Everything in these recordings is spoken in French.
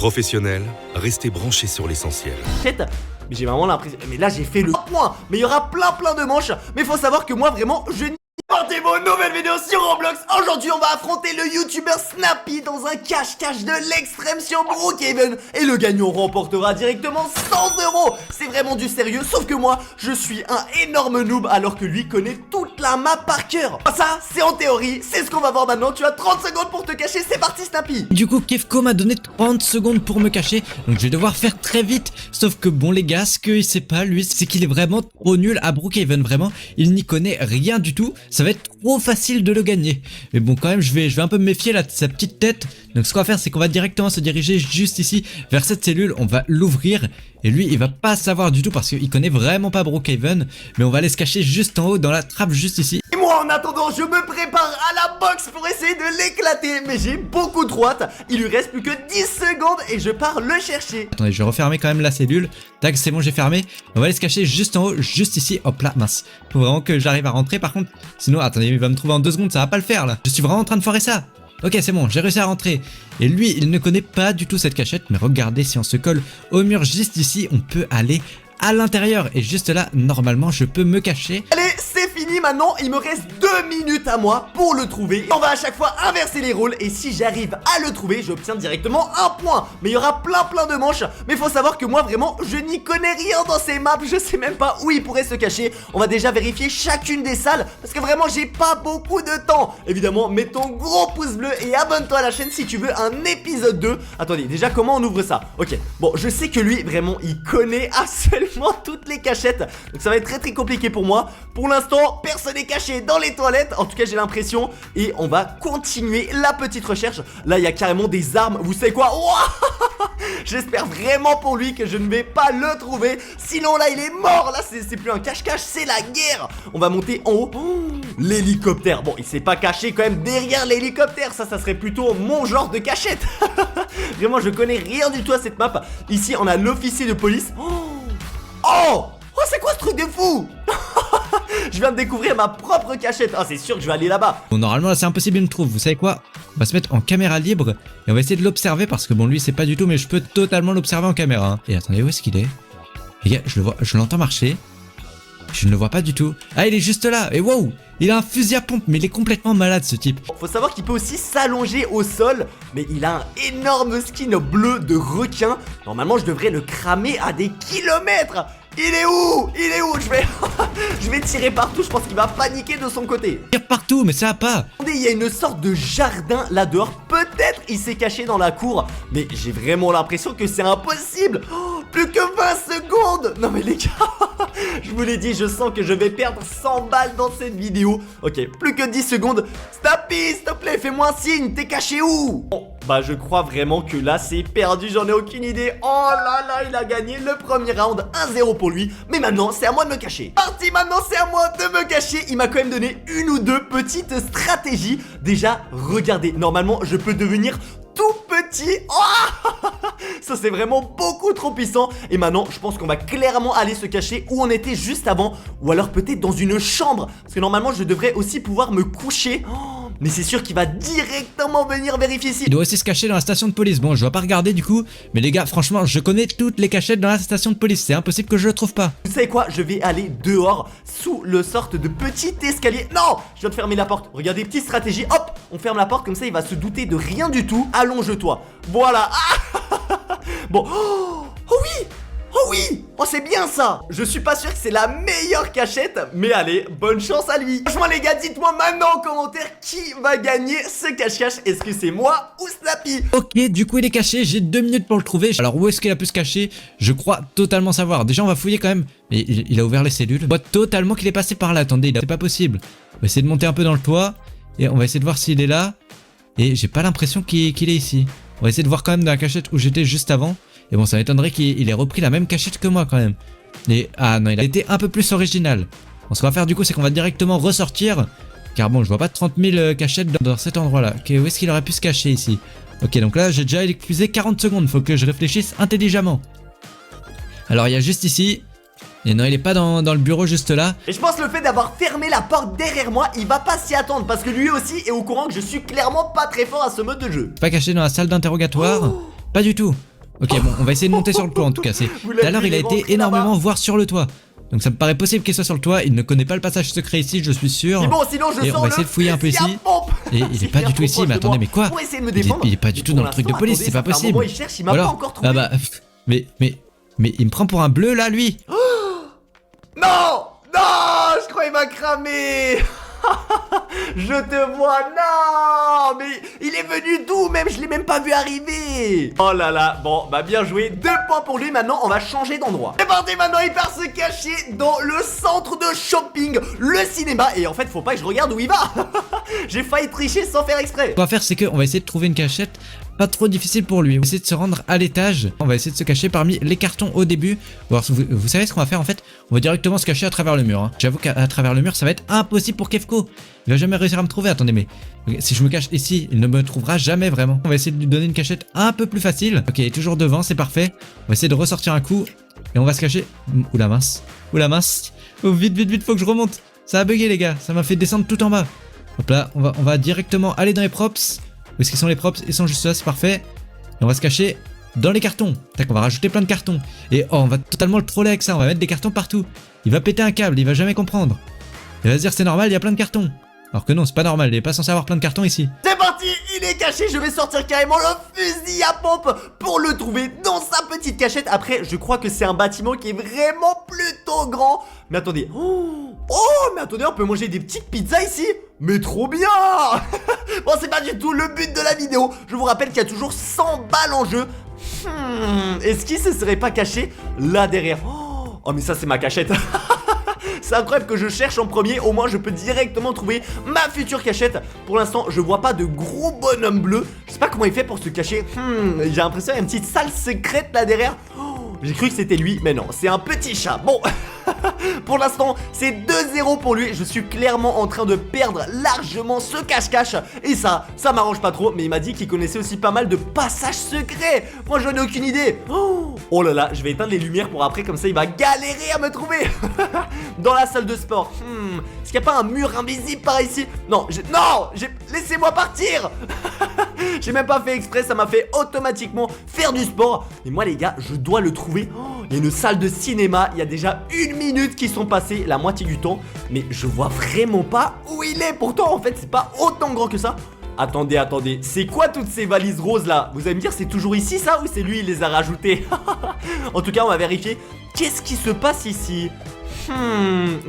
Professionnels, restez branchés sur l'essentiel. Mais j'ai vraiment l'impression... Mais là j'ai fait le point. Mais il y aura plein de manches. Mais faut savoir que moi vraiment je n'y... Partez vos nouvelles vidéos sur Roblox. Aujourd'hui on va affronter le youtubeur Snappy dans un cache-cache de l'extrême sur Brookhaven. Et le gagnant remportera directement 100 €. C'est vraiment du sérieux, sauf que moi je suis un énorme noob alors que lui connaît toute la map par cœur. Ça c'est en théorie, c'est ce qu'on va voir maintenant. Tu as 30 secondes pour te cacher, c'est parti Snappy. Du coup Kefko m'a donné 30 secondes pour me cacher, donc je vais devoir faire très vite. Sauf que bon les gars, ce qu'il sait pas lui, c'est qu'il est vraiment trop nul à Brookhaven. Vraiment, il n'y connaît rien du tout. Ça va être trop facile de le gagner. Mais bon quand même je vais un peu me méfier là de sa petite tête. Donc ce qu'on va faire c'est qu'on va directement se diriger juste ici vers cette cellule. On va l'ouvrir et lui il va pas savoir du tout parce qu'il connaît vraiment pas Brookhaven. Mais on va aller se cacher juste en haut dans la trappe juste ici. Et moi en attendant je me prépare à la boxe pour essayer de l'éclater. Mais j'ai beaucoup trop hâte. Il lui reste plus que 10 secondes et je pars le chercher. Attendez, je vais refermer quand même la cellule. Tac, c'est bon, j'ai fermé. On va aller se cacher juste en haut, juste ici. Hop là, mince. Faut vraiment que j'arrive à rentrer par contre. Sinon, attendez, il va me trouver en 2 secondes, ça va pas le faire là. Je suis vraiment en train de foirer ça. Ok, c'est bon, j'ai réussi à rentrer. Et lui, il ne connaît pas du tout cette cachette. Mais regardez, si on se colle au mur juste ici, on peut aller à l'intérieur. Et juste là, normalement, je peux me cacher. Allez, c'est fini maintenant, il me reste 2 minutes à moi pour le trouver. On va à chaque fois inverser les rôles et si j'arrive à le trouver, j'obtiens directement un point. Mais il y aura plein de manches. Mais faut savoir que moi vraiment, je n'y connais rien dans ces maps. Je sais même pas où il pourrait se cacher. On va déjà vérifier chacune des salles parce que vraiment, j'ai pas beaucoup de temps. Évidemment, mets ton gros pouce bleu et abonne-toi à la chaîne si tu veux un épisode 2. Attendez, déjà comment on ouvre ça? Ok, bon, je sais que lui vraiment, il connaît absolument toutes les cachettes. Donc ça va être très compliqué pour moi. Pour l'instant, personne n'est caché dans les toilettes. En tout cas, j'ai l'impression. Et on va continuer la petite recherche. Là, il y a carrément des armes. Vous savez quoi? J'espère vraiment pour lui que je ne vais pas le trouver. Sinon, là, il est mort. Là, c'est plus un cache-cache, c'est la guerre. On va monter en haut. L'hélicoptère. Bon, il s'est pas caché quand même derrière l'hélicoptère. Ça serait plutôt mon genre de cachette. Vraiment, je connais rien du tout à cette map. Ici, on a l'officier de police. Oh, c'est quoi ce truc de fou? Je viens de découvrir ma propre cachette. Ah, c'est sûr que je vais aller là-bas. Bon, normalement, là, c'est impossible, il me trouve. Vous savez quoi? On va se mettre en caméra libre et on va essayer de l'observer parce que bon, lui, c'est pas du tout, mais je peux totalement l'observer en caméra. Hein. Et attendez, où est-ce qu'il est? Les gars, je le vois, je l'entends marcher. Je ne le vois pas du tout. Ah, il est juste là. Et wow, il a un fusil à pompe, mais il est complètement malade, ce type. Faut savoir qu'il peut aussi s'allonger au sol, mais il a un énorme skin bleu de requin. Normalement, je devrais le cramer à des kilomètres. Il est où? Il est où? Je vais tirer partout, je pense qu'il va paniquer de son côté. Il tire partout, mais ça va pas. Attendez, il y a une sorte de jardin là dehors. Peut-être il s'est caché dans la cour, mais j'ai vraiment l'impression que c'est impossible. Plus que 20 secondes. Non mais les gars, je vous l'ai dit, je sens que je vais perdre 100 balles dans cette vidéo. Ok, plus que 10 secondes. Snappy, s'il te plaît, fais-moi un signe. T'es caché où? Bon, bah je crois vraiment que là c'est perdu, j'en ai aucune idée. Oh là là, il a gagné le premier round, 1-0 pour lui. Mais maintenant c'est à moi de me cacher. Parti, maintenant c'est à moi de me cacher. Il m'a quand même donné une ou deux petites stratégies. Déjà, regardez, normalement je peux devenir tout petit. Oh, ça c'est vraiment beaucoup trop puissant. Et maintenant je pense qu'on va clairement aller se cacher où on était juste avant. Ou alors peut-être dans une chambre. Parce que normalement je devrais aussi pouvoir me coucher. Mais c'est sûr qu'il va directement venir vérifier ici. Il doit aussi se cacher dans la station de police. Bon, je dois pas regarder du coup. Mais les gars, franchement, je connais toutes les cachettes dans la station de police. C'est impossible que je le trouve pas. Vous savez quoi? Je vais aller dehors sous le sorte de petit escalier. Non, je viens de fermer la porte. Regardez, petite stratégie. Hop, on ferme la porte comme ça il va se douter de rien du tout. Allonge-toi. Voilà. Bon. Oh oui. Oh oui! Oh c'est bien ça! Je suis pas sûr que c'est la meilleure cachette, mais allez, bonne chance à lui! Franchement les gars, dites-moi maintenant en commentaire qui va gagner ce cache-cache. Est-ce que c'est moi ou Snappy? Ok, du coup il est caché, j'ai 2 minutes pour le trouver. Alors où est-ce qu'il a pu se cacher? Je crois totalement savoir. Déjà on va fouiller quand même. Mais il a ouvert les cellules. Je vois totalement qu'il est passé par là, attendez, c'est pas possible. On va essayer de monter un peu dans le toit. Et on va essayer de voir s'il est là. Et j'ai pas l'impression qu'il est ici. On va essayer de voir quand même dans la cachette où j'étais juste avant. Et bon, ça m'étonnerait qu'il ait repris la même cachette que moi quand même. Et ah non, il a été un peu plus original. Bon, ce qu'on va faire du coup, c'est qu'on va directement ressortir. Car bon, je vois pas 30 000 cachettes dans cet endroit-là. Ok, où est-ce qu'il aurait pu se cacher ici? Ok, donc là, j'ai déjà épuisé 40 secondes. Faut que je réfléchisse intelligemment. Alors, il y a juste ici. Et non, il est pas dans le bureau juste là. Et je pense le fait d'avoir fermé la porte derrière moi, il va pas s'y attendre. Parce que lui aussi est au courant que je suis clairement pas très fort à ce mode de jeu. Pas caché dans la salle d'interrogatoire. Pas du tout. Ok, bon, on va essayer de monter sur le toit en tout cas. Vous Tout à l'avez l'heure, vu, il a est été rentré énormément là-bas. voir sur le toit. Donc ça me paraît possible qu'il soit sur le toit. Il ne connaît pas le passage secret ici, je suis sûr. Mais bon, sinon je Et sors on va essayer de fouiller un peu fusil à ici. pompe. Et il est pas du tout ici, mais attendez, mais quoi? Pour essayer de me Il est- défendre. il est pas du tout Pour dans le truc de l'instant, police, attendez, c'est pas ça fait un possible. moment, il cherche, il m'a Ou pas alors- encore trouvé. Ah bah, mais il me prend pour un bleu là, lui. Non, non, je crois qu'il m'a cramé. Je te vois, non. Mais il est venu d'où même? Je l'ai même pas vu arriver. Oh là là, bon, bah bien joué. 2 points pour lui, maintenant on va changer d'endroit. C'est parti, maintenant il part se cacher dans le centre de shopping, le cinéma. Et en fait, faut pas que je regarde où il va. J'ai failli tricher sans faire exprès. Ce qu'on va faire, c'est qu'on va essayer de trouver une cachette pas trop difficile pour lui. On va essayer de se rendre à l'étage. On va essayer de se cacher parmi les cartons au début. Alors, vous savez ce qu'on va faire en fait? On va directement se cacher à travers le mur. Hein. J'avoue qu'à travers le mur, ça va être impossible pour Kefko. Il va jamais réussir à me trouver. Attendez, mais si je me cache ici, il ne me trouvera jamais vraiment. On va essayer de lui donner une cachette un peu plus facile. Ok, il est toujours devant, c'est parfait. On va essayer de ressortir un coup et on va se cacher. Oula mince. Oula mince. Oh, vite, vite, vite, faut que je remonte. Ça a bugué les gars. Ça m'a fait descendre tout en bas. Hop là, on va directement aller dans les props. Où est-ce qu'ils sont les props? Ils sont juste là, c'est parfait. Et on va se cacher dans les cartons. Tac, on va rajouter plein de cartons. Et oh, on va totalement le troller avec ça. On va mettre des cartons partout. Il va péter un câble, il va jamais comprendre. Il va se dire c'est normal, il y a plein de cartons. Alors que non, c'est pas normal, il est pas censé avoir plein de cartons ici. C'est parti, il est caché, je vais sortir carrément le fusil à pompe pour le trouver dans sa petite cachette. Après, je crois que c'est un bâtiment qui est vraiment plutôt grand. Mais attendez, mais attendez, on peut manger des petites pizzas ici. Mais trop bien. Bon, c'est pas du tout le but de la vidéo. Je vous rappelle qu'il y a toujours 100 balles en jeu. Est-ce qu'il se serait pas caché là derrière? Oh, mais ça c'est ma cachette. C'est incroyable que je cherche en premier, au moins je peux directement trouver ma future cachette. Pour l'instant, je vois pas de gros bonhomme bleu. Je sais pas comment il fait pour se cacher. J'ai l'impression qu'il y a une petite salle secrète là derrière. J'ai cru que c'était lui, mais non, c'est un petit chat. Bon, pour l'instant, c'est 2-0 pour lui. Je suis clairement en train de perdre largement ce cache-cache. Et ça m'arrange pas trop. Mais il m'a dit qu'il connaissait aussi pas mal de passages secrets. Moi, j'en ai aucune idée. Oh là là, je vais éteindre les lumières pour après, comme ça, il va galérer à me trouver. Dans la salle de sport. Est-ce qu'il n'y a pas un mur invisible par ici? Non, laissez-moi partir. J'ai même pas fait exprès, ça m'a fait automatiquement faire du sport. Et moi les gars, je dois le trouver. Il y a une salle de cinéma, il y a déjà 1 minute qui sont passées, la moitié du temps. Mais je vois vraiment pas où il est. Pourtant en fait c'est pas autant grand que ça. Attendez, c'est quoi toutes ces valises roses là? Vous allez me dire c'est toujours ici ça, ou c'est lui il les a rajoutées? En tout cas on va vérifier. Qu'est-ce qui se passe ici?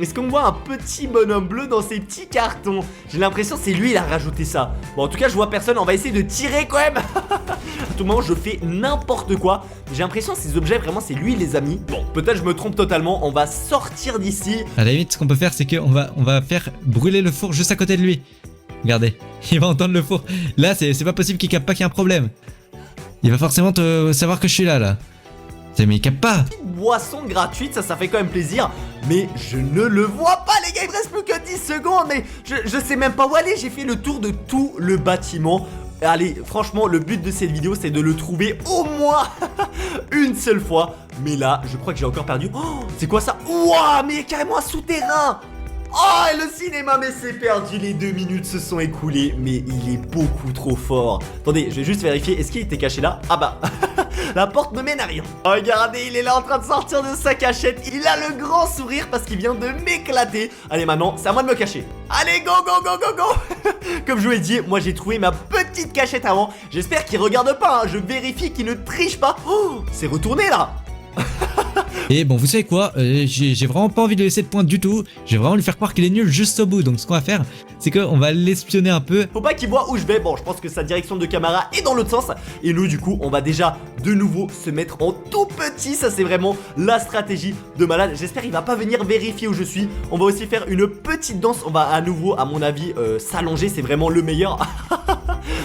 Est-ce qu'on voit un petit bonhomme bleu dans ces petits cartons? J'ai l'impression que c'est lui, il a rajouté ça. Bon, en tout cas, je vois personne. On va essayer de tirer quand même. À tout moment, je fais n'importe quoi. J'ai l'impression que ces objets, vraiment, c'est lui, les amis. Bon, peut-être je me trompe totalement. On va sortir d'ici. À la limite, ce qu'on peut faire, c'est qu'on va faire brûler le four juste à côté de lui. Regardez, il va entendre le four. Là, c'est pas possible qu'il capte pas qu'il y a un problème. Il va forcément savoir que je suis là. Mais il capte pas. Boisson gratuite, ça fait quand même plaisir. Mais je ne le vois pas les gars, il me reste plus que 10 secondes. Mais je sais même pas où aller, j'ai fait le tour de tout le bâtiment. Allez, franchement, le but de cette vidéo, c'est de le trouver au moins une seule fois. Mais là, je crois que j'ai encore perdu. Oh, c'est quoi ça? Ouah, mais il y a carrément un souterrain. Oh, et le cinéma, mais c'est perdu, les 2 minutes se sont écoulées. Mais il est beaucoup trop fort. Attendez, je vais juste vérifier, est-ce qu'il était caché là? Ah bah, la porte ne mène à rien. Regardez, il est là en train de sortir de sa cachette. Il a le grand sourire parce qu'il vient de m'éclater. Allez, maintenant, c'est à moi de me cacher. Allez, go, go, go, go, go. Comme je vous l'ai dit, moi j'ai trouvé ma petite cachette avant. J'espère qu'il regarde pas, hein. Je vérifie qu'il ne triche pas. Oh, c'est retourné là. Et bon, vous savez quoi, j'ai vraiment pas envie de le laisser de pointe du tout. J'ai vraiment lui faire croire qu'il est nul juste au bout. Donc ce qu'on va faire, c'est qu'on va l'espionner un peu. Faut pas qu'il voit où je vais. Bon, je pense que sa direction de caméra est dans l'autre sens. Et nous, du coup, on va déjà de nouveau se mettre en tout petit. Ça, c'est vraiment la stratégie de malade. J'espère qu'il va pas venir vérifier où je suis. On va aussi faire une petite danse. On va à nouveau, à mon avis, s'allonger. C'est vraiment le meilleur.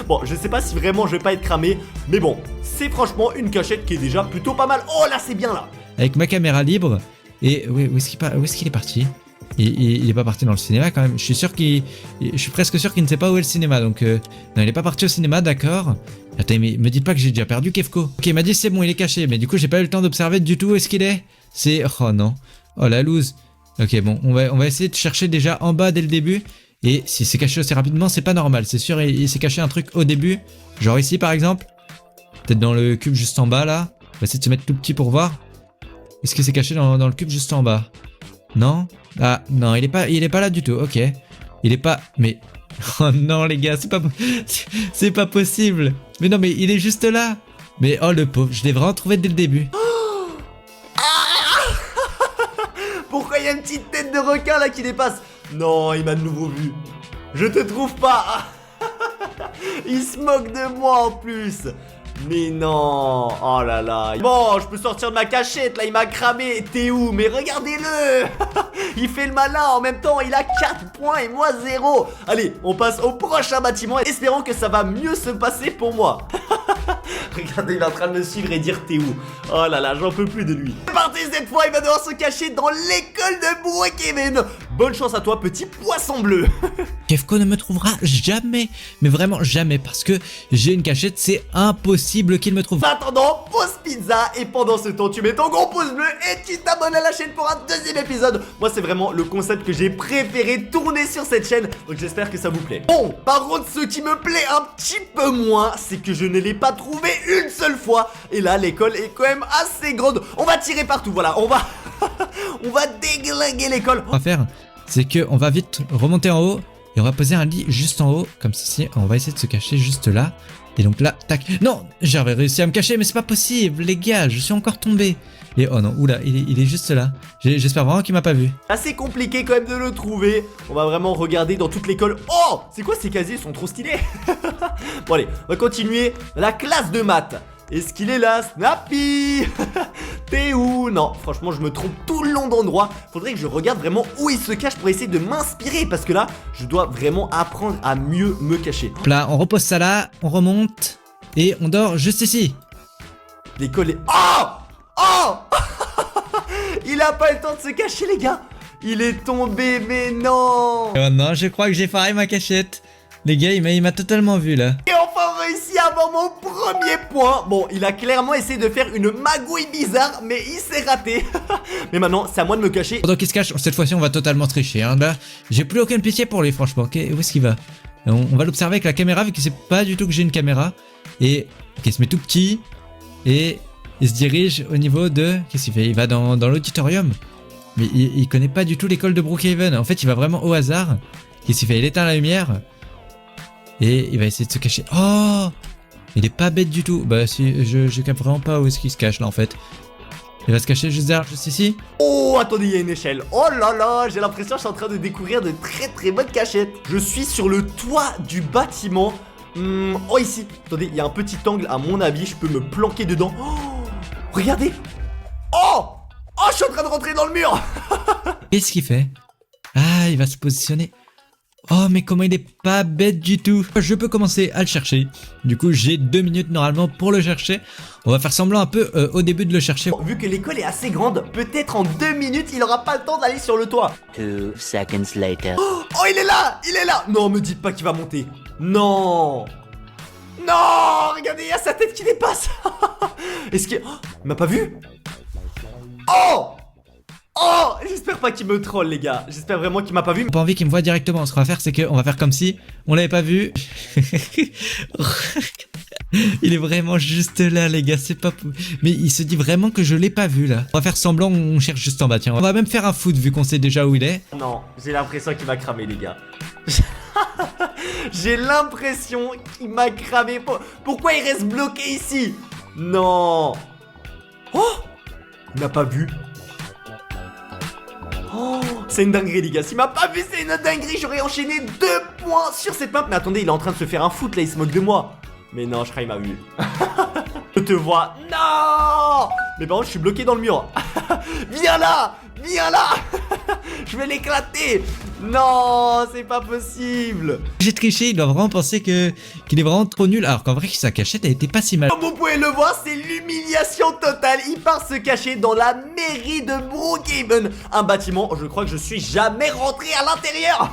Bon, je sais pas si vraiment je vais pas être cramé. Mais bon, c'est franchement une cachette qui est déjà plutôt pas mal. Oh là, c'est bien là. Avec ma caméra libre. Et où est-ce qu'il est parti? Il est pas parti dans le cinéma quand même. Je suis presque sûr qu'il ne sait pas où est le cinéma. Donc non, il est pas parti au cinéma, d'accord. Attends, mais me dites pas que j'ai déjà perdu Kefko. Ok, il m'a dit c'est bon, il est caché. Mais du coup, j'ai pas eu le temps d'observer du tout où est-ce qu'il est. Oh non. Oh la loose. Ok, bon, on va essayer de chercher déjà en bas dès le début. Et si c'est caché aussi rapidement, c'est pas normal. C'est sûr, il s'est caché un truc au début. Genre ici par exemple. Peut-être dans le cube juste en bas là. On va essayer de se mettre tout petit pour voir. Est-ce que c'est caché dans le cube juste en bas? Non? Ah non, il est pas là du tout. Ok. Il est pas... Mais... Oh non les gars, c'est pas possible. Mais non mais il est juste là. Mais oh le pauvre, je l'ai vraiment trouvé dès le début. Pourquoi il y a une petite tête de requin là qui dépasse? Non, il m'a de nouveau vu. Je te trouve pas. Il se moque de moi en plus. Mais non. Oh là là. Bon, je peux sortir de ma cachette là, il m'a cramé. T'es où? Mais regardez-le. Il fait le malin, en même temps il a 4 points et moi 0. Allez, on passe au prochain bâtiment. Espérons que ça va mieux se passer pour moi. Regardez, il est en train de me suivre et dire t'es où? Oh là là, j'en peux plus de lui. C'est parti cette fois, il va devoir se cacher dans l'école de Brookhaven. Bonne chance à toi, petit poisson bleu. Kefko ne me trouvera jamais, mais vraiment jamais, parce que j'ai une cachette, c'est impossible qu'il me trouve. En attendant, pause pizza, et pendant ce temps, tu mets ton gros pouce bleu et tu t'abonnes à la chaîne pour un deuxième épisode. Moi, c'est vraiment le concept que j'ai préféré tourner sur cette chaîne, donc j'espère que ça vous plaît. Bon, par contre, ce qui me plaît un petit peu moins, c'est que je ne l'ai pas trouvé une seule fois. Et là, l'école est quand même assez grande. On va tirer partout, voilà, on va on va déglinguer l'école. On va faire, c'est que on va vite remonter en haut et on va poser un lit juste en haut, comme ceci. On va essayer de se cacher juste là. Et donc là, tac. Non, j'avais réussi à me cacher, mais c'est pas possible, les gars, je suis encore tombé. Et oh non, oula, il est juste là. J'espère vraiment qu'il m'a pas vu. Assez compliqué quand même de le trouver. On va vraiment regarder dans toute l'école. Oh, c'est quoi ces casiers, ils sont trop stylés. Bon allez, on va continuer. La classe de maths. Est-ce qu'il est là, Snappy? T'es où? Non, franchement, je me trompe tout le long d'endroit. Faudrait que je regarde vraiment où il se cache pour essayer de m'inspirer. Parce que là, je dois vraiment apprendre à mieux me cacher. Là, on repose ça là, on remonte et on dort juste ici. L'école est... Oh! Oh! Il a pas eu le temps de se cacher, les gars. Il est tombé, mais non. Oh non, je crois que j'ai foiré ma cachette. Les gars, il m'a totalement vu là. Et enfin réussi à avoir mon premier point. Bon, il a clairement essayé de faire une magouille bizarre, mais il s'est raté. Mais maintenant, c'est à moi de me cacher. Pendant qu'il se cache, cette fois-ci, on va totalement tricher. Hein. Là, j'ai plus aucune pitié pour lui, franchement. Okay, où est-ce qu'il va? On va l'observer avec la caméra, vu qu'il sait pas du tout que j'ai une caméra. Et il se met tout petit. Et il se dirige au niveau de... Qu'est-ce qu'il fait? Il va dans l'auditorium. Mais il connaît pas du tout l'école de Brookhaven. En fait, il va vraiment au hasard. Qu'est-ce qu'il fait? Il éteint la lumière. Et il va essayer de se cacher. Oh! Il est pas bête du tout. Bah si, je capte vraiment pas où est-ce qu'il se cache là en fait. Il va se cacher juste derrière, juste ici. Oh, attendez, il y a une échelle. Oh là là, j'ai l'impression que je suis en train de découvrir de très très bonnes cachettes. Je suis sur le toit du bâtiment. Oh, ici. Attendez, il y a un petit angle, à mon avis, je peux me planquer dedans. Oh, regardez. Oh! Oh, je suis en train de rentrer dans le mur. Qu'est-ce qu'il fait? Ah, il va se positionner. Oh, mais comment il est pas bête du tout. Je peux commencer à le chercher. Du coup, j'ai 2 minutes normalement pour le chercher. On va faire semblant un peu au début de le chercher. Bon, vu que l'école est assez grande, peut-être en 2 minutes, il aura pas le temps d'aller sur le toit. 2 seconds later. Oh, il est là! Il est là! Non, me dites pas qu'il va monter. Non! Non! Regardez, il y a sa tête qui dépasse. Est-ce qu'il... Oh, il m'a pas vu? Oh! Oh! J'espère pas qu'il me troll, les gars. J'espère vraiment qu'il m'a pas vu. J'ai pas envie qu'il me voit directement. Ce qu'on va faire, c'est qu'on va faire comme si on l'avait pas vu. Il est vraiment juste là, les gars. C'est pas... Mais il se dit vraiment que je l'ai pas vu, là. On va faire semblant, on cherche juste en bas. Tiens, on va même faire un foot, vu qu'on sait déjà où il est. Non, j'ai l'impression qu'il m'a cramé, les gars. J'ai l'impression qu'il m'a cramé. Pourquoi il reste bloqué ici? Non. Oh! Il m'a pas vu. Oh, c'est une dinguerie, les gars. S'il m'a pas vu, c'est une dinguerie. J'aurais enchaîné 2 points sur cette map. Mais attendez, il est en train de se faire un foot là. Il se moque de moi. Mais non, je crois qu'il m'a vu. Je te vois. Non! Mais par contre, je suis bloqué dans le mur. Viens là! Viens là! Je vais l'éclater! Non, c'est pas possible! J'ai triché, il doit vraiment penser qu'il est vraiment trop nul. Alors qu'en vrai, sa cachette, elle était pas si mal. Comme vous pouvez le voir, c'est l'humiliation totale. Il part se cacher dans la mairie de Brookhaven. Un bâtiment, je crois que je suis jamais rentré à l'intérieur.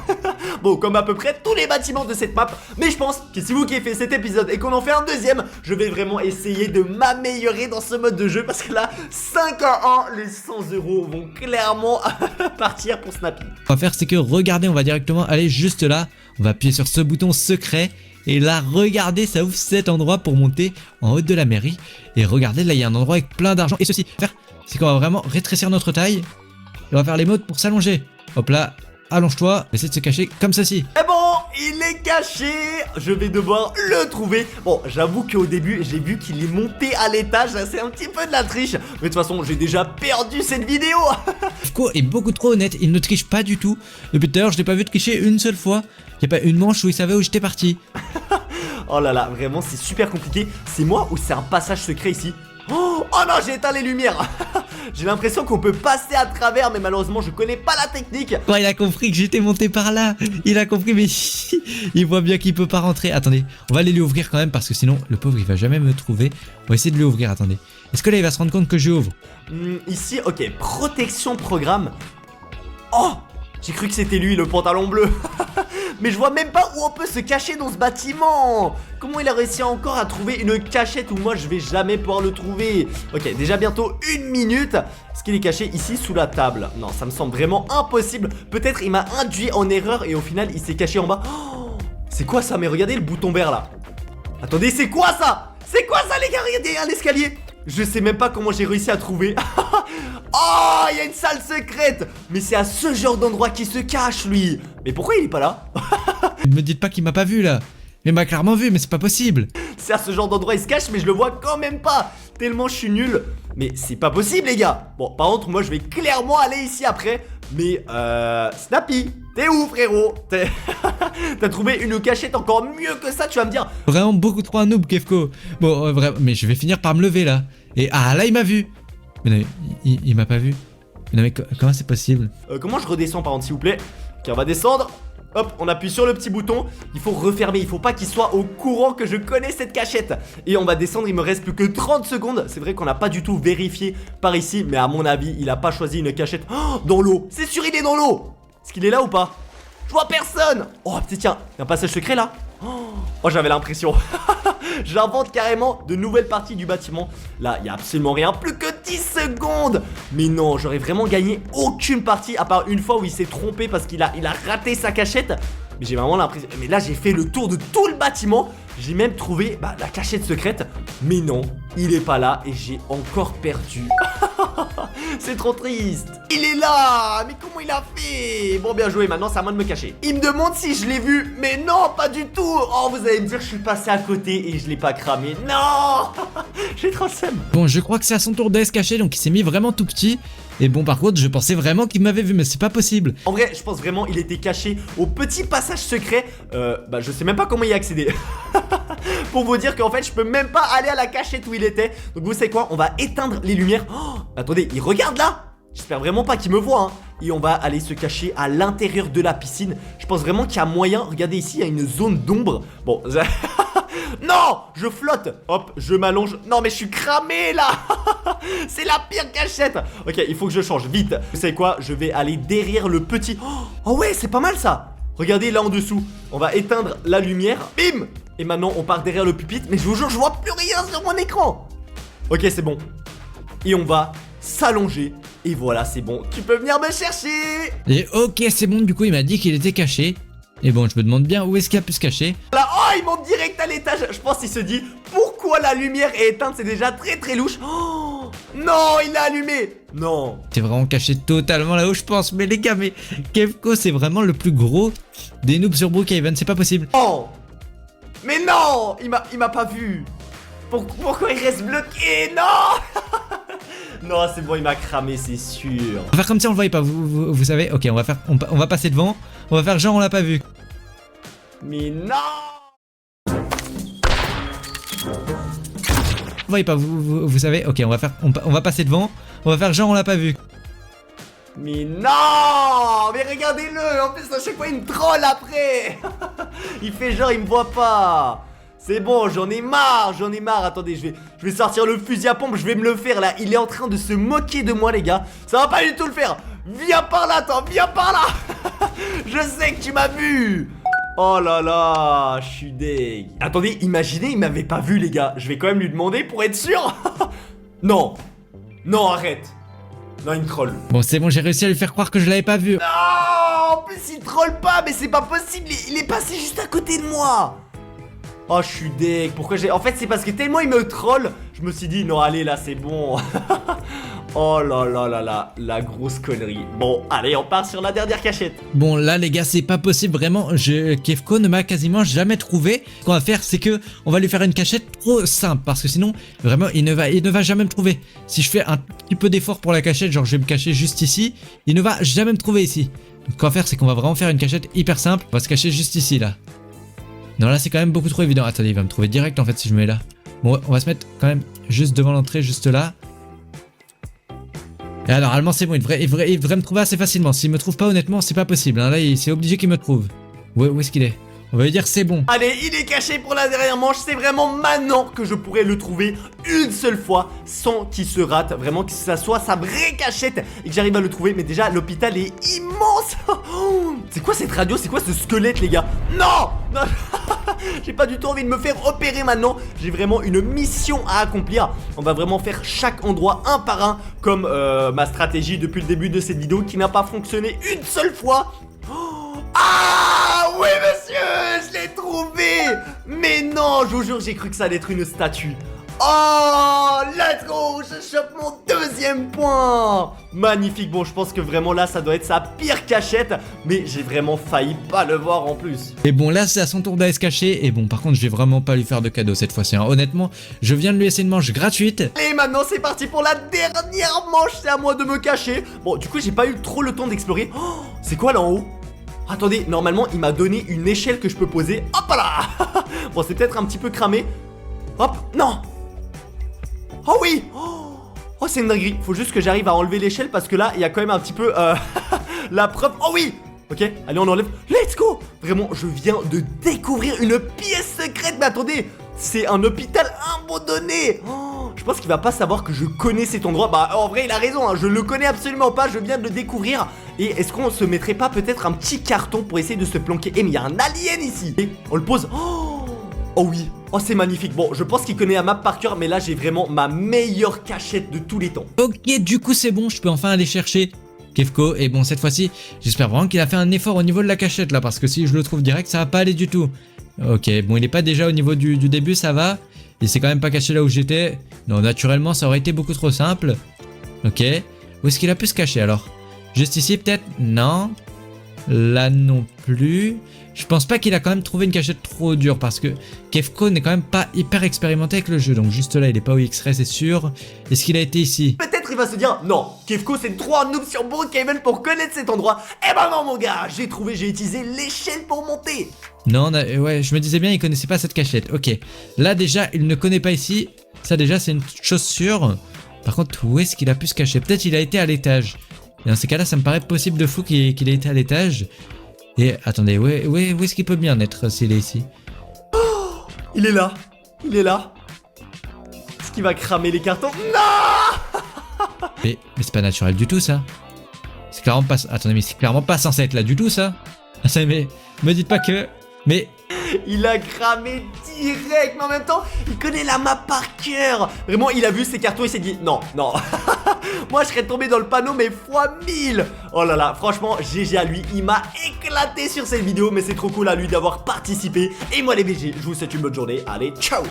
Bon, comme à peu près tous les bâtiments de cette map. Mais je pense que si vous kiffez cet épisode et qu'on en fait un deuxième, je vais vraiment essayer de m'améliorer dans ce mode de jeu. Parce que là, 5 à 1, les 100 € vont clairement partir pour Snappy. On va faire, c'est que regardez, on va directement aller juste là. On va appuyer sur ce bouton secret. Et là, regardez, ça ouvre cet endroit pour monter en haut de la mairie. Et regardez, là, il y a un endroit avec plein d'argent. Et ceci, c'est qu'on va vraiment rétrécir notre taille. Et on va faire les modes pour s'allonger. Hop là, allonge-toi, essaie de se cacher comme ceci. Et bon, il est caché. Je vais devoir le trouver. Bon, j'avoue qu'au début, j'ai vu qu'il est monté à l'étage. C'est un petit peu de la triche. Mais de toute façon, j'ai déjà perdu cette vidéo. Kefko est beaucoup trop honnête, il ne triche pas du tout. Depuis tout à l'heure, je l'ai pas vu tricher une seule fois. Il n'y a pas une manche où il savait où j'étais parti. Oh là là, vraiment, c'est super compliqué. C'est moi ou c'est un passage secret ici? Oh non, j'ai éteint les lumières. J'ai l'impression qu'on peut passer à travers, mais malheureusement, je connais pas la technique. Quand il a compris que j'étais monté par là, il a compris, mais il voit bien qu'il peut pas rentrer. Attendez, on va aller lui ouvrir quand même, parce que sinon, le pauvre, il va jamais me trouver. On va essayer de lui ouvrir, attendez. Est-ce que là, il va se rendre compte que j'ouvre? Ici, ok, protection programme. Oh, j'ai cru que c'était lui, le pantalon bleu. Mais je vois même pas où on peut se cacher dans ce bâtiment. Comment il a réussi encore à trouver une cachette où moi je vais jamais pouvoir le trouver? Ok, déjà bientôt 1 minute. Est-ce qu'il est caché ici sous la table? Non, ça me semble vraiment impossible. Peut-être il m'a induit en erreur et au final il s'est caché en bas. Oh, c'est quoi ça? Mais regardez le bouton vert là. Attendez, c'est quoi ça? C'est quoi ça les gars? Regardez un escalier. Je sais même pas comment j'ai réussi à trouver. Oh, il y a une salle secrète. Mais c'est à ce genre d'endroit qu'il se cache lui. Mais pourquoi il est pas là? Ne me dites pas qu'il m'a pas vu là. Il m'a clairement vu, mais c'est pas possible. C'est à ce genre d'endroit il se cache, mais je le vois quand même pas. Tellement je suis nul. Mais c'est pas possible les gars. Bon, par contre moi je vais clairement aller ici après. Mais Snappy, t'es où frérot? T'as trouvé une cachette encore mieux que ça, tu vas me dire? Vraiment beaucoup trop un noob, Kefko. Bon, vraiment, mais je vais finir par me lever là. Et ah là il m'a vu. Mais non, il m'a pas vu. Mais non mais comment c'est possible? Comment je redescends par contre s'il vous plaît? Ok, on va descendre. Hop, on appuie sur le petit bouton. Il faut refermer, il faut pas qu'il soit au courant que je connais cette cachette. Et on va descendre, il me reste plus que 30 secondes. C'est vrai qu'on n'a pas du tout vérifié par ici, mais à mon avis, il a pas choisi une cachette. Oh, dans l'eau, c'est sûr il est dans l'eau. Est-ce qu'il est là ou pas? Je vois personne. Oh putain, tiens, il y a un passage secret là. Oh, j'avais l'impression. J'invente carrément de nouvelles parties du bâtiment. Là, il y a absolument rien, plus que 10 secondes. Mais non, j'aurais vraiment gagné aucune partie, à part une fois où il s'est trompé parce qu'il a raté sa cachette. Mais j'ai vraiment l'impression. Mais là, j'ai fait le tour de tout le bâtiment. J'ai même trouvé la cachette secrète. Mais non, il est pas là et j'ai encore perdu. C'est trop triste. Il est là. Mais comment il a fait? Bon, bien joué, maintenant c'est à moi de me cacher. Il me demande si je l'ai vu. Mais non, pas du tout. Oh, vous allez me dire je suis passé à côté et je l'ai pas cramé. Non. J'ai trop le seum. Bon, je crois que c'est à son tour d'aller se cacher, donc il s'est mis vraiment tout petit. Et bon, par contre, je pensais vraiment qu'il m'avait vu, mais c'est pas possible. En vrai, je pense vraiment il était caché au petit passage secret. Je sais même pas comment y accéder. Pour vous dire qu'en fait, je peux même pas aller à la cachette où il était. Donc vous savez quoi? On va éteindre les lumières. Oh, attendez, il regarde là? J'espère vraiment pas qu'il me voit hein. Et on va aller se cacher à l'intérieur de la piscine. Je pense vraiment qu'il y a moyen. Regardez ici, il y a une zone d'ombre. Bon, non, je flotte. Hop, je m'allonge. Non mais je suis cramé là. C'est la pire cachette. Ok, il faut que je change vite. Vous savez quoi? Je vais aller derrière le petit. Oh ouais, c'est pas mal ça. Regardez là en dessous. On va éteindre la lumière. Bim. Et maintenant on part derrière le pupitre. Mais je vous jure, je vois plus rien sur mon écran. Ok, c'est bon. Et on va s'allonger. Et voilà, c'est bon. Tu peux venir me chercher. Et ok, c'est bon, du coup, il m'a dit qu'il était caché. Et bon, je me demande bien où est-ce qu'il a pu se cacher. Là, oh, il monte direct à l'étage. Je pense qu'il se dit pourquoi la lumière est éteinte. C'est déjà très très louche. Oh, non, il l'a allumé. Non. T'es vraiment caché totalement là où je pense. Mais les gars, mais Kefko, c'est vraiment le plus gros des noobs sur Brookhaven. C'est pas possible. Oh. Mais non, il m'a pas vu. Pourquoi il reste bloqué? Non. Non, c'est bon, il m'a cramé, c'est sûr. On va faire comme si on le voyait pas, vous savez. Ok, on va passer devant. On va faire genre on l'a pas vu. Mais non. Vous voyez pas, vous savez. Ok, on va passer devant. On va faire genre on l'a pas vu. Mais non. Mais regardez-le. En plus à chaque fois il me troll après. Il fait genre il me voit pas. C'est bon, j'en ai marre. Attendez, je vais sortir le fusil à pompe, je vais me le faire là. Il est en train de se moquer de moi les gars. Ça va pas du tout le faire. Viens par là, attends, viens par là. Je sais que tu m'as vu. Oh là là, je suis deg. Attendez, imaginez, il m'avait pas vu les gars. Je vais quand même lui demander pour être sûr. Non. Non, arrête. Non, il me troll. Bon, c'est bon, j'ai réussi à lui faire croire que je l'avais pas vu. Non, en plus il troll pas, mais c'est pas possible. Il est passé juste à côté de moi. Oh, je suis deg. Pourquoi j'ai... En fait, c'est parce que tellement il me troll, je me suis dit, non, allez, là, c'est bon. Oh là là là là, la grosse connerie. Bon, allez, on part sur la dernière cachette. Bon là les gars c'est pas possible vraiment, Kefko ne m'a quasiment jamais trouvé. Ce qu'on va faire c'est que on va lui faire une cachette trop simple parce que sinon vraiment il ne va jamais me trouver. Si je fais un petit peu d'effort pour la cachette, genre je vais me cacher juste ici, il ne va jamais me trouver ici. Donc ce qu'on va faire c'est qu'on va vraiment faire une cachette hyper simple, on va se cacher juste ici là. Non là c'est quand même beaucoup trop évident, attendez il va me trouver direct en fait si je me mets là. Bon on va se mettre quand même juste devant l'entrée, juste là. Et là, normalement c'est bon, il devrait me trouver assez facilement. S'il me trouve pas honnêtement c'est pas possible, hein. Là c'est obligé qu'il me trouve. Où est-ce qu'il est? On va lui dire c'est bon. Allez, il est caché pour la dernière manche. C'est vraiment maintenant que je pourrais le trouver une seule fois sans qu'il se rate. Vraiment que ça soit sa vraie cachette et que j'arrive à le trouver. Mais déjà l'hôpital est immense. C'est quoi cette radio? C'est quoi ce squelette les gars? Non, non. J'ai pas du tout envie de me faire opérer maintenant. J'ai vraiment une mission à accomplir. On va vraiment faire chaque endroit un par un, comme ma stratégie depuis le début de cette vidéo qui n'a pas fonctionné une seule fois. Ah oui monsieur, je l'ai trouvé. Mais non, je vous jure, j'ai cru que ça allait être une statue. Oh, let's go, je chope mon deuxième point. Magnifique, bon je pense que vraiment là ça doit être sa pire cachette. Mais j'ai vraiment failli pas le voir en plus. Et bon là c'est à son tour d'aller se cacher. Et bon par contre je vais vraiment pas lui faire de cadeau cette fois-ci, hein. Honnêtement je viens de lui laisser une manche gratuite. Et maintenant c'est parti pour la dernière manche. C'est à moi de me cacher. Bon du coup j'ai pas eu trop le temps d'explorer. Oh, c'est quoi là en haut? Attendez, normalement il m'a donné une échelle que je peux poser. Hop là. Bon c'est peut-être un petit peu cramé. Hop, non. Oh oui. Oh c'est une dinguerie. Faut juste que j'arrive à enlever l'échelle parce que là il y a quand même un petit peu la preuve. Oh oui. Ok, allez on enlève. Let's go. Vraiment je viens de découvrir une pièce secrète. Mais attendez, c'est un hôpital abandonné. Je pense qu'il va pas savoir que je connais cet endroit. Bah en vrai il a raison, hein, je le connais absolument pas. Je viens de le découvrir. Et est-ce qu'on se mettrait pas peut-être un petit carton pour essayer de se planquer? Eh mais il y a un alien ici. Et on le pose. Oh oui. Oh c'est magnifique. Bon je pense qu'il connaît la map par cœur. Mais là j'ai vraiment ma meilleure cachette de tous les temps. Ok du coup c'est bon, je peux enfin aller chercher Kefko. Et bon cette fois-ci j'espère vraiment qu'il a fait un effort au niveau de la cachette là. Parce que si je le trouve direct ça va pas aller du tout. Ok bon il est pas déjà au niveau du début, ça va. Il s'est quand même pas caché là où j'étais. Non naturellement ça aurait été beaucoup trop simple. Ok. Où est-ce qu'il a pu se cacher alors? Juste ici peut-être? Non. Là non plus. Je pense pas qu'il a quand même trouvé une cachette trop dure parce que Kefko n'est quand même pas hyper expérimenté avec le jeu. Donc juste là il est pas au X-Ray c'est sûr. Est-ce qu'il a été ici? Peut-être il va se dire non, Kefko c'est trop un noob sur Brookhaven pour connaître cet endroit. Eh ben non mon gars, j'ai utilisé l'échelle pour monter. Non ouais je me disais bien il connaissait pas cette cachette. Ok. Là déjà il ne connaît pas ici. Ça déjà c'est une chose sûre. Par contre où est-ce qu'il a pu se cacher? Peut-être il a été à l'étage. Et dans ces cas là ça me paraît possible de fou qu'il ait été à l'étage. Et attendez, où est-ce qu'il peut bien être s'il est ici? Oh, il est là. Il est là. Est-ce qu'il va cramer les cartons? Non. Mais c'est pas naturel du tout ça. C'est clairement pas... Attendez mais c'est clairement pas censé être là du tout ça. Attendez mais me dites pas que... Mais... Il a cramé direct. Mais en même temps il connaît la map par cœur. Vraiment il a vu ces cartons, il s'est dit non, non. Moi je serais tombé dans le panneau mais fois 1000. Oh là là, franchement GG à lui. Il m'a éclaté sur cette vidéo. Mais c'est trop cool à lui d'avoir participé. Et moi les BG, je vous souhaite une bonne journée. Allez, ciao.